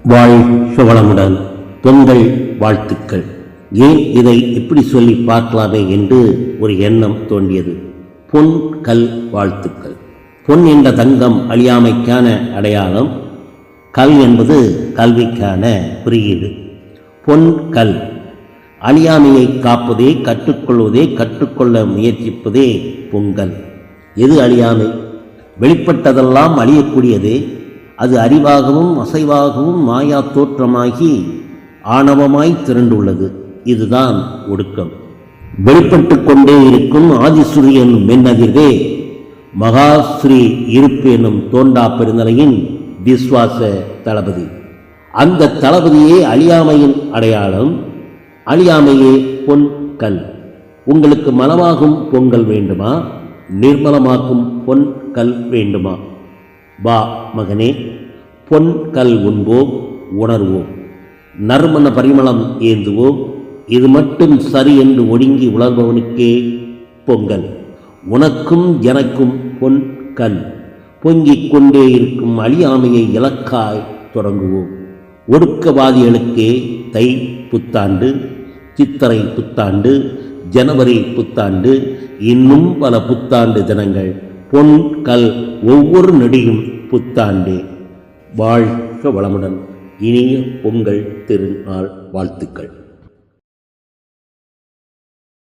வாழ்க வளமுடன். பொங்கல் வாழ்த்துக்கள். ஏன் இதை இப்படி சொல்லி பார்க்கலாமே என்று ஒரு எண்ணம் தோன்றியது. பொன் கல் வாழ்த்துக்கள். பொன் என்ற தங்கம் அழியாமைக்கான அடையாளம், கல் என்பது கல்விக்கான குறியீடு. பொன் கல் அழியாமையை காப்பதே, கற்றுக்கொள்வதே, கற்றுக்கொள்ள முயற்சிப்பதே பொங்கல். எது அழியாமை? வெளிப்பட்டதெல்லாம் அழியக்கூடியதே. அது அறிவாகவும் அசைவாகவும் மாயா தோற்றமாகி ஆணவமாய் திரண்டுள்ளது. இதுதான் ஒடுக்கம். வெளிப்பட்டு கொண்டே இருக்கும் ஆதிசூரியன் மென்னதிர்வே மகாஸ்ரீ இருப்பு என்னும் தோண்டா பெருநிலையின் விஸ்வாச தளபதி. அந்த தளபதியே அழியாமையின் அடையாளம். அழியாமையே பொன் கல். உங்களுக்கு மனமாகும் பொங்கல் வேண்டுமா? நிர்மலமாக்கும் பொன் கல் வேண்டுமா? வா மகனே, பொன் கல் உண்போம், உணர்வோம், நறுமண பரிமளம் ஏந்துவோம். இது மட்டும் சரி என்று ஒடுங்கி உணர்பவனுக்கே பொங்கல். உனக்கும் எனக்கும் பொன் கல். பொங்கிக் கொண்டே இருக்கும் அழியாமையை இலக்காய் தொடங்குவோம். ஒடுக்கவாதிகளுக்கே தை புத்தாண்டு, சித்திரை புத்தாண்டு, ஜனவரி புத்தாண்டு, இன்னும் பல புத்தாண்டு தினங்கள். பொன் கல் ஒவ்வொரு நொடியும் புத்தாண்டே. வாழ்க வளமுடன். இனிய பொங்கல் திருநாள் வாழ்த்துக்கள்.